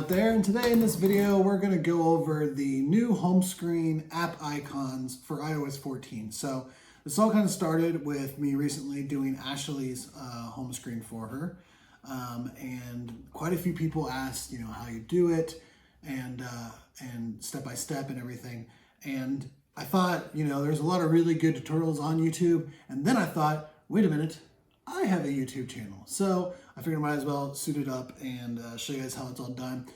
out there, and today in this video we're going to go over the new home screen app icons for iOS 14. So this all kind of started with me recently doing Ashley's home screen for her, and quite a few people asked, you know, how you do it and step by step and everything. And I thought, you know, there's a lot of really good tutorials on YouTube, and then I thought, wait a minute, I have a YouTube channel. So I figured I might as well suit it up and show you guys how it's all done.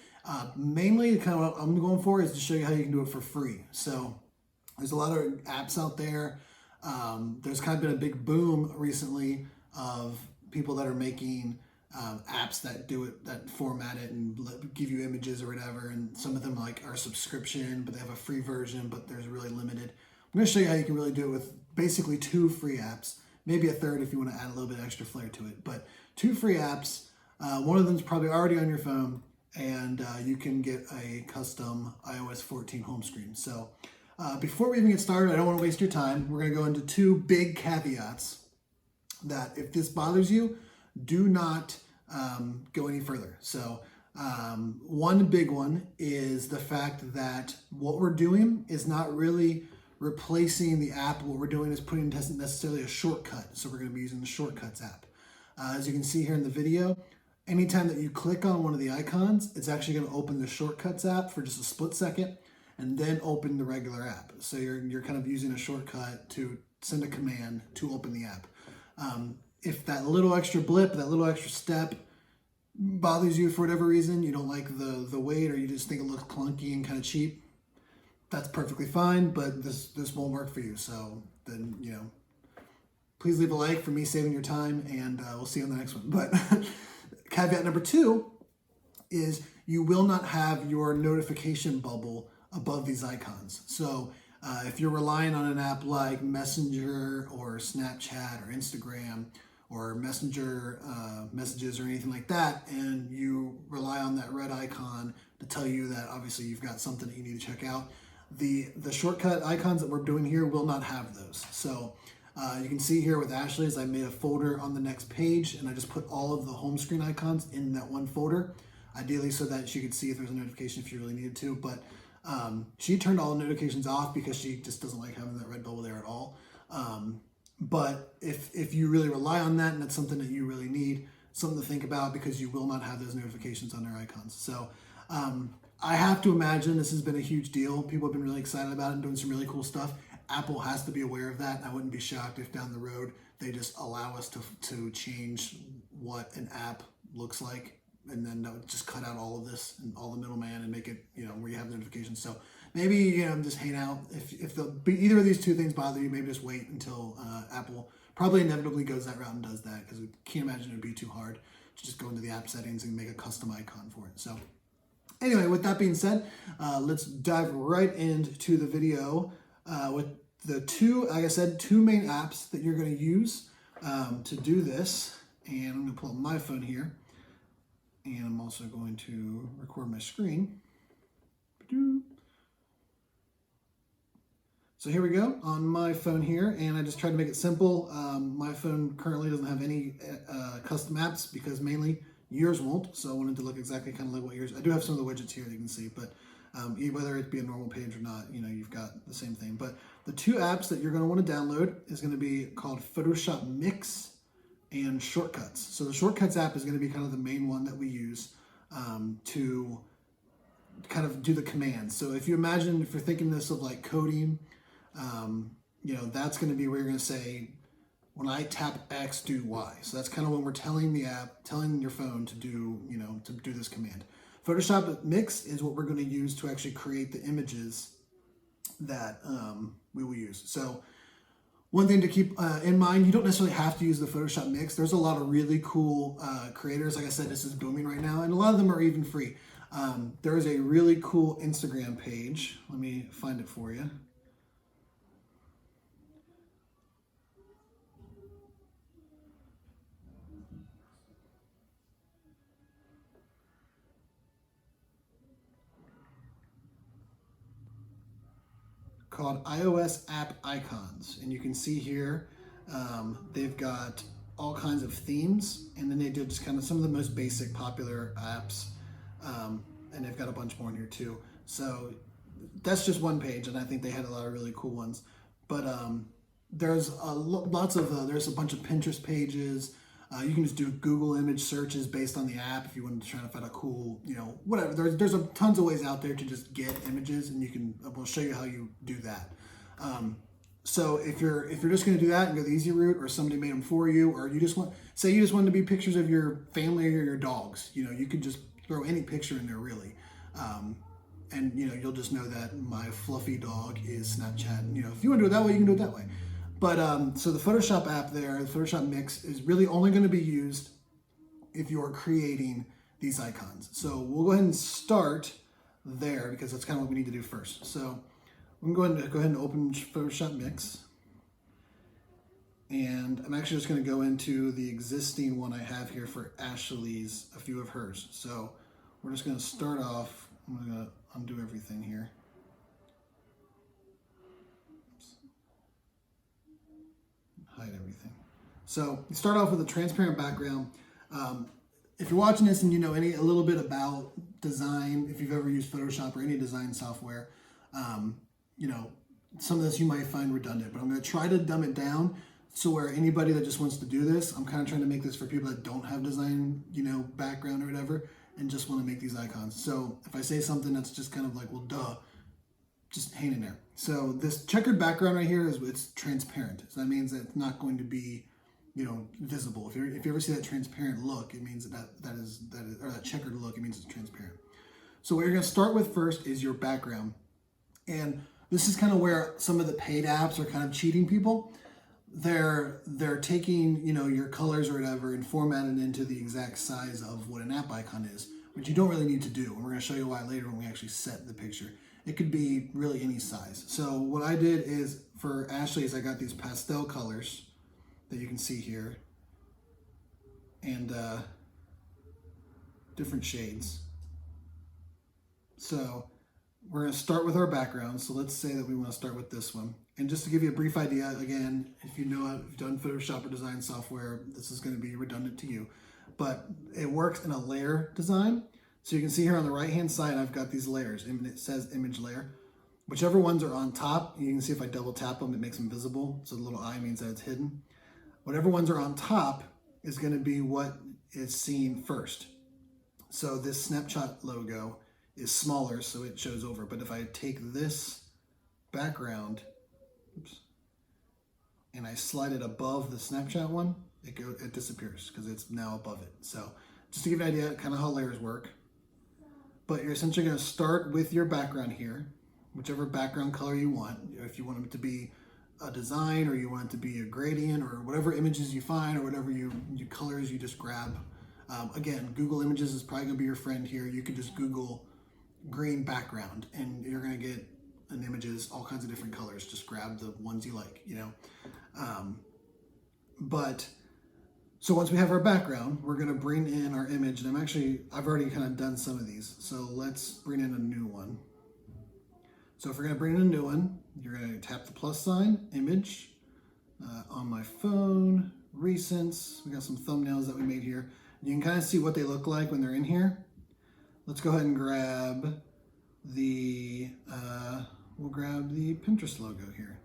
Mainly kind of what I'm going for is to show you how you can do it for free. So there's a lot of apps out there. There's kind of been a big boom recently of people that are making apps that do it, that format it and give you images or whatever. And some of them like are subscription, but they have a free version, but there's really limited. I'm going to show you how you can really do it with basically 2 free apps. Maybe a third if you want to add a little bit extra flair to it. But 2 free apps. One of them is probably already on your phone, and you can get a custom iOS 14 home screen. So before we even get started, I don't want to waste your time. We're going to go into 2 big caveats that if this bothers you, do not go any further. So one big one is the fact that what we're doing is not really replacing the app. What we're doing is putting necessarily a shortcut. So we're going to be using the Shortcuts app. As you can see here in the video, anytime that you click on one of the icons, it's actually going to open the Shortcuts app for just a split second and then open the regular app. So you're kind of using a shortcut to send a command to open the app. If that little extra blip, that little extra step bothers you for whatever reason, you don't like the wait, or you just think it looks clunky and kind of cheap, that's perfectly fine, but this won't work for you. So then, you know, please leave a like for me saving your time, and we'll see you on the next one. But caveat number 2 is you will not have your notification bubble above these icons. So if you're relying on an app like Messenger or Snapchat or Instagram or Messenger messages or anything like that, and you rely on that red icon to tell you that obviously you've got something that you need to check out, the shortcut icons that we're doing here will not have those. So you can see here with Ashley's, I made a folder on the next page, and I just put all of the home screen icons in that one folder, ideally so that she could see if there's a notification if she really needed to. But she turned all the notifications off because she just doesn't like having that red bubble there at all. But if you really rely on that and that's something that you really need, something to think about, because you will not have those notifications on their icons. So I have to imagine this has been a huge deal. People have been really excited about it and doing some really cool stuff. Apple has to be aware of that. I wouldn't be shocked if down the road they just allow us to change what an app looks like, and then that would just cut out all of this and all the middleman and make it, you know, where you have notifications. So maybe, you know, just hang out. If either of these 2 things bother you, maybe just wait until Apple probably inevitably goes that route and does that, because we can't imagine it would be too hard to just go into the app settings and make a custom icon for it. So anyway, with that being said, let's dive right into the video with the 2, like I said, 2 main apps that you're going to use to do this. And I'm going to pull up my phone here, and I'm also going to record my screen. So here we go on my phone here, and I just tried to make it simple. My phone currently doesn't have any custom apps because mainly yours won't, so I wanted to look exactly kind of like what yours. I do have some of the widgets here that you can see, but whether it be a normal page or not, you know, you've got the same thing. But the 2 apps that you're going to want to download is going to be called Photoshop Mix and Shortcuts. So the Shortcuts app is going to be kind of the main one that we use to kind of do the commands. So if you're thinking this of like coding, you know, that's going to be where you're going to say, when I tap X, do Y. So that's kind of when we're telling the app, telling your phone to do, you know, to do this command. Photoshop Mix is what we're going to use to actually create the images that we will use. So one thing to keep in mind, you don't necessarily have to use the Photoshop Mix. There's a lot of really cool creators. Like I said, this is booming right now, and a lot of them are even free. There is a really cool Instagram page. Let me find it for you. Called iOS App Icons, and you can see here they've got all kinds of themes, and then they did just kind of some of the most basic popular apps and they've got a bunch more in here too. So that's just one page, and I think they had a lot of really cool ones. But there's there's a bunch of Pinterest pages. You can just do Google image searches based on the app if you wanted to try to find a cool, whatever. There's tons of ways out there to just get images, and we'll show you how you do that. So if you're just going to do that and go the easy route, or somebody made them for you, or you just want to be pictures of your family or your dogs, you could just throw any picture in there really. And you'll just know that my fluffy dog is Snapchat. If you want to do it that way, you can do it that way. But so the Photoshop app there, the Photoshop Mix, is really only going to be used if you're creating these icons. So we'll go ahead and start there because that's kind of what we need to do first. So I'm going to go ahead and open Photoshop Mix. And I'm actually just going to go into the existing one I have here for Ashley's, a few of hers. So we're just going to start off. I'm going to undo everything here. Hide everything. So you start off with a transparent background. If you're watching this and you know a little bit about design, if you've ever used Photoshop or any design software, some of this you might find redundant, but I'm going to try to dumb it down so where anybody that just wants to do this, I'm kind of trying to make this for people that don't have design, background or whatever, and just want to make these icons. So if I say something that's just kind of like, well, duh, just hang in there. So this checkered background right here it's transparent. So that means that it's not going to be, visible. If you ever see that transparent look, it means that is or that checkered look, it means it's transparent. So what you're going to start with first is your background. And this is kind of where some of the paid apps are kind of cheating people. They're taking, your colors or whatever and formatting into the exact size of what an app icon is, which you don't really need to do. And we're going to show you why later when we actually set the picture. It could be really any size. So what I did is for Ashley is I got these pastel colors that you can see here and different shades. So we're going to start with our background. So let's say that we want to start with this one. And just to give you a brief idea, again, if you've done Photoshop or design software, this is going to be redundant to you. But it works in a layer design. So you can see here on the right-hand side, I've got these layers, and it says image layer. Whichever ones are on top, you can see if I double tap them, it makes them visible. So the little eye means that it's hidden. Whatever ones are on top is going to be what is seen first. So this Snapchat logo is smaller, so it shows over. But if I take this background, and I slide it above the Snapchat one, it disappears because it's now above it. So just to give you an idea kind of how layers work. But you're essentially going to start with your background here, whichever background color you want. If you want it to be a design, or you want it to be a gradient, or whatever images you find, or whatever you colors you just grab. Again, Google Images is probably going to be your friend here. You could just Google green background, and you're going to get an images, all kinds of different colors. Just grab the ones you like, So once we have our background, we're going to bring in our image. And I've already kind of done some of these. So let's bring in a new one. So if we're going to bring in a new one, you're going to tap the plus sign, image, on my phone, recents. We got some thumbnails that we made here. You can kind of see what they look like when they're in here. Let's go ahead and grab we'll grab the Pinterest logo here.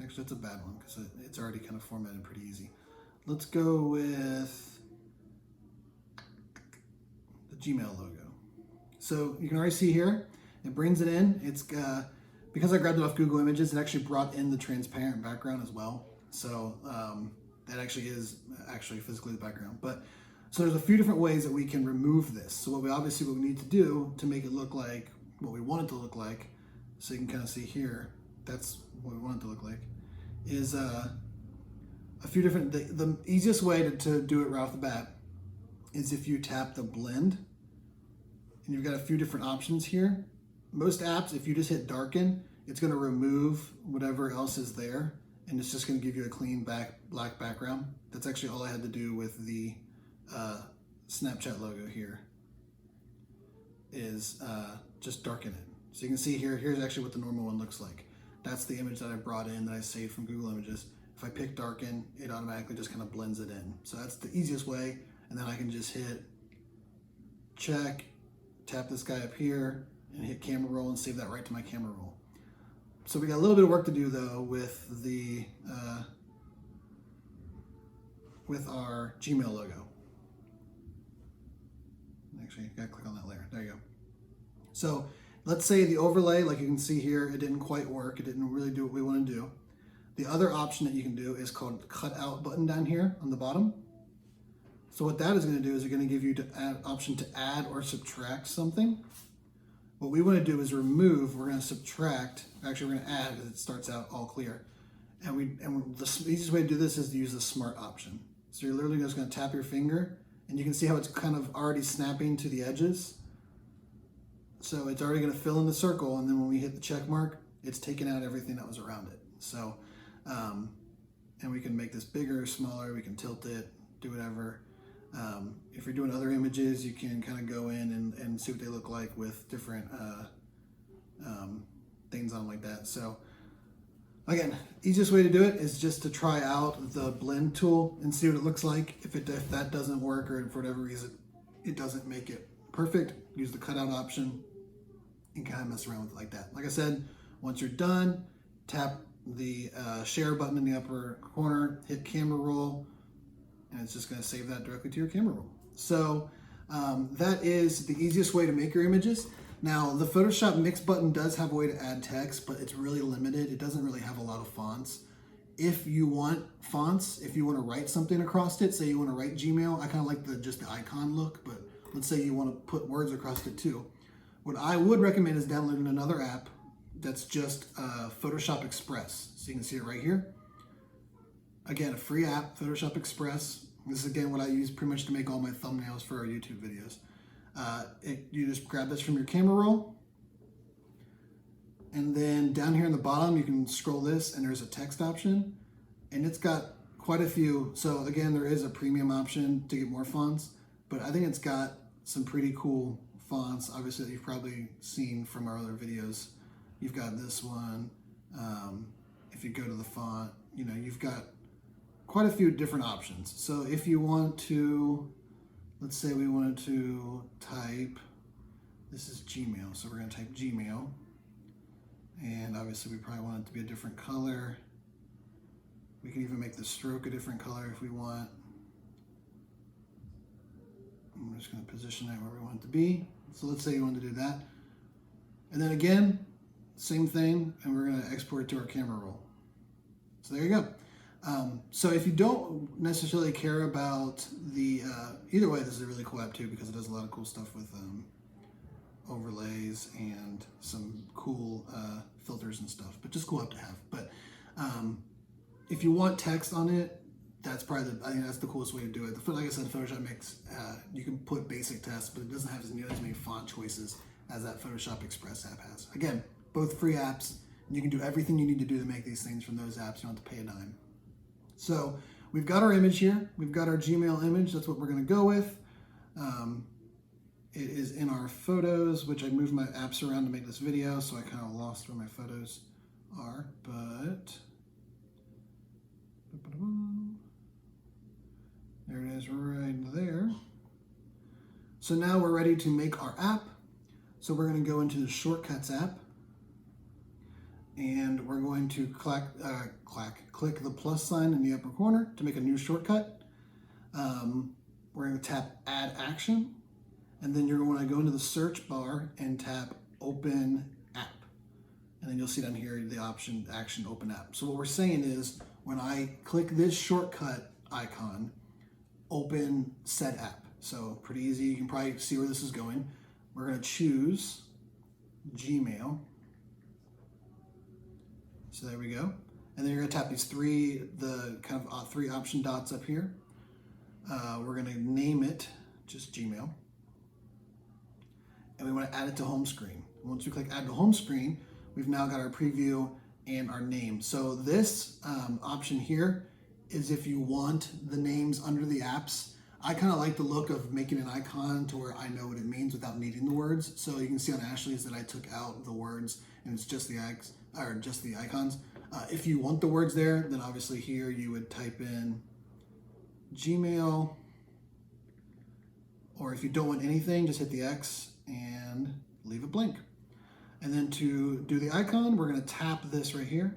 Actually, that's a bad one because it's already kind of formatted pretty easy. Let's go with the Gmail logo. So you can already see here, it brings it in. It's because I grabbed it off Google Images, it actually brought in the transparent background as well. So that actually is physically the background. But so there's a few different ways that we can remove this. So what we need to do to make it look like what we want it to look like, so you can kind of see here, that's what we want it to look like, is a few different, the easiest way to do it right off the bat is if you tap the blend, and you've got a few different options here. Most apps, if you just hit darken, it's going to remove whatever else is there, and it's just going to give you a clean black background. That's actually all I had to do with the Snapchat logo here, is just darken it. So you can see here's actually what the normal one looks like. That's the image that I brought in that I saved from Google Images. If I pick darken, it automatically just kind of blends it in. So that's the easiest way. And then I can just hit check, tap this guy up here and hit camera roll and save that right to my camera roll. So we got a little bit of work to do though with the with our Gmail logo. Actually, you gotta click on that layer. There you go. So let's say the overlay, like you can see here, it didn't quite work. It didn't really do what we want to do. The other option that you can do is called cut out button down here on the bottom. So what that is going to do is it's going to give you the option to add or subtract something. What we want to do is remove, we're going to subtract, actually we're going to add because it starts out all clear. And the easiest way to do this is to use the smart option. So you're literally just going to tap your finger and you can see how it's kind of already snapping to the edges. So it's already going to fill in the circle, and then when we hit the check mark, it's taken out everything that was around it. So, and we can make this bigger, smaller, we can tilt it, do whatever. If you're doing other images, you can kind of go in and see what they look like with different things on them like that. So again, easiest way to do it is just to try out the blend tool and see what it looks like. If that doesn't work, or for whatever reason it doesn't make it perfect, use the cutout option and kind of mess around with it like that. Like I said, once you're done, tap the share button in the upper corner, hit camera roll, and it's just going to save that directly to your camera roll. So that is the easiest way to make your images. Now, the Photoshop Mix button does have a way to add text, but it's really limited. It doesn't really have a lot of fonts. If you want fonts, if you want to write something across it, say you want to write Gmail, I kind of like just the icon look, but let's say you want to put words across it too. What I would recommend is downloading another app that's just Photoshop Express. So you can see it right here. Again, a free app, Photoshop Express. This is again what I use pretty much to make all my thumbnails for our YouTube videos. You just grab this from your camera roll, and then down here in the bottom you can scroll this and there's a text option, and it's got quite a few. So again, there is a premium option to get more fonts, but I think it's got some pretty cool fonts, obviously, that you've probably seen from our other videos. You've got this one. If you go to the font, you know, you've got quite a few different options. So if you want to, let's say we wanted to type, this is Gmail, so we're going to type Gmail, and obviously we probably want it to be a different color. We can even make the stroke a different color if we want. I'm just going to position it where we want it to be. So let's say you want to do that. And then again, same thing, and we're going to export it to our camera roll. So there you go. So if you don't necessarily care about the, either way, this is a really cool app too, because it does a lot of cool stuff with overlays and some cool filters and stuff, but just cool app to have. But if you want text on it, that's probably I think that's the coolest way to do it. Like I said, Photoshop Mix, you can put basic text, but it doesn't have as many font choices as that Photoshop Express app has. Again, both free apps, and you can do everything you need to do to make these things from those apps. You don't have to pay a dime. So we've got our image here. We've got our Gmail image. That's what we're going to go with. It is in our photos, which I moved my apps around to make this video, so I kind of lost where my photos are, but there it is right there. So now we're ready to make our app. So we're going to go into the Shortcuts app, and we're going to click the plus sign in the upper corner to make a new shortcut. We're going to tap Add Action, and then you're going to go into the search bar and tap Open App. And then you'll see down here the option Action Open App. So what we're saying is when I click this shortcut icon, open said app. So pretty easy. You can probably see where this is going. We're going to choose Gmail. So there we go. And then you're going to tap these three option dots up here. We're going to name it just Gmail. And we want to add it to home screen. Once we click add to home screen, we've now got our preview and our name. So this option here is if you want the names under the apps. I kind of like the look of making an icon to where I know what it means without needing the words. So you can see on Ashley's that I took out the words and it's just the icons. If you want the words there, then obviously here you would type in Gmail, or if you don't want anything, just hit the X and leave it blank. And then to do the icon, we're going to tap this right here.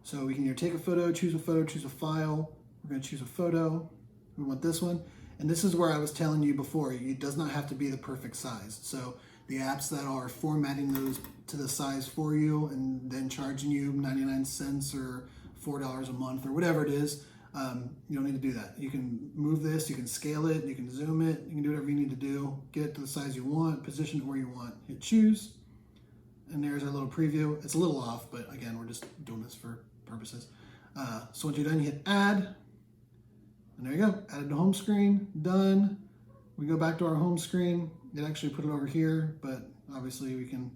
So we can either take a photo, choose a file. We're going to choose a photo. We want this one. And this is where I was telling you before, it does not have to be the perfect size. So the apps that are formatting those to the size for you and then charging you 99 cents or $4 a month or whatever it is, you don't need to do that. You can move this, you can scale it, you can zoom it, you can do whatever you need to do, get it to the size you want, position it where you want, hit choose, and there's our little preview. It's a little off, but again, we're just doing this for purposes. So once you're done, you hit add, and there you go, added to home screen, done. We go back to our home screen. It actually put it over here, but obviously we can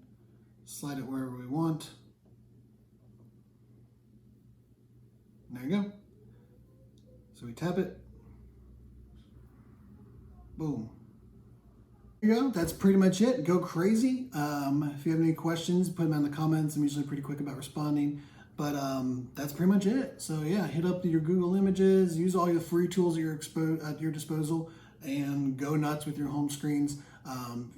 slide it wherever we want. And there you go. So we tap it, boom. There you go, that's pretty much it. Go crazy. If you have any questions, put them in the comments. I'm usually pretty quick about responding, but that's pretty much it. So yeah, hit up your Google Images, use all your free tools at your disposal, and go nuts with your home screens.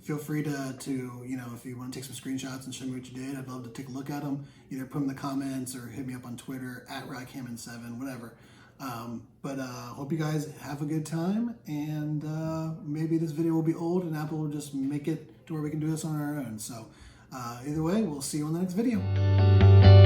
Feel free to if you want to take some screenshots and show me what you did, I'd love to take a look at them. Either put them in the comments or hit me up on Twitter @RackHammond7, whatever. Hope you guys have a good time, and maybe this video will be old and Apple will just make it to where we can do this on our own. So either way, we'll see you on the next video.